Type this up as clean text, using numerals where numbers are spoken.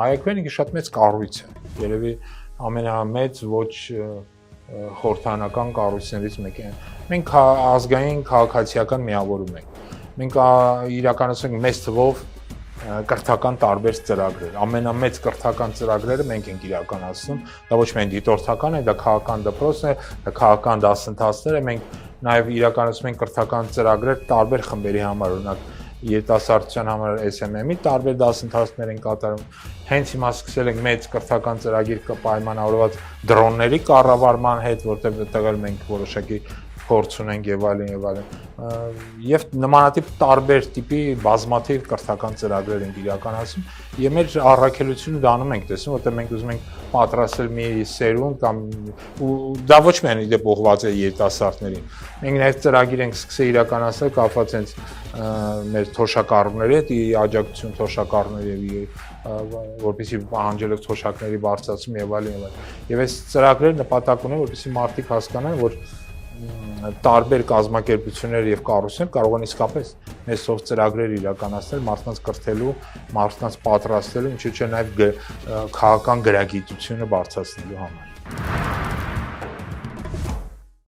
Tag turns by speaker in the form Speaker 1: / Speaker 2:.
Speaker 1: Հայագույնը շատ մեծ կառույց է, երևի ամենամեծ ոչ խորհրդանական կառույցներից մեկն է։ Մենք ազգային քաղաքացիական միավորում ենք։ Մենք իրականացնում ենք մեծ թվով կրթական տարբեր ծրագրեր։ Ամենամեծ կրթական ծրագրերը մենք ենք իրականացնում։ Դա ոչ միայն դիտորդական է, դա քաղաքական դպրոցն է, դա քաղաքական դասընթացներ է։ Մենք նաև իրականացնում ենք կրթական ծրագրեր տարբեր խմբերի համար, օրինակ երիտասարդության համար SMM-ի տարբեր դասընթացներ են կատարում։ Հենց հիմա սկսել ենք մեծ կրթական ծրագիր պայմանավորված դրոնների կառավարման հետ, որտեղ այդտեղ մենք որոշակի փորձ ունենք եւ այլն եւ այլն։ Եվ նմանատիպ տարբեր տիպի բազմաթիվ կրթական ծրագրեր ենք իրականացնում եւ մեր առաքելությունը դանում ենք տեսնում, որտեղ մենք ուզում ենք պատրաստել մի սերունդ կամ դա ոչ միայն իդեպ ուղղված է երիտասարդներին։ Մենք նաեւ ծրագիր ենք սկսել իրականացնել կապված հենց մեր թոշակառուների հետ, աջակցություն թոշակառուների որպեսզի պահանջելով թոշակների բարձրացում եւ այլն եւ այլն։ Եվ այս ծրագրերը նպատակ ունեն, որպեսզի մարդիկ հասկանան, որ տարբեր կազմակերպություններ եւ կառույցներ կարող են իսկապես մեծ թվով ծրագրեր իրականացնել մարդկանց կրթելու, մարդկանց պատրաստելու, ինչու՞ չէ նաեւ քաղաքական գրագիտությունը բարձրացնելու համար։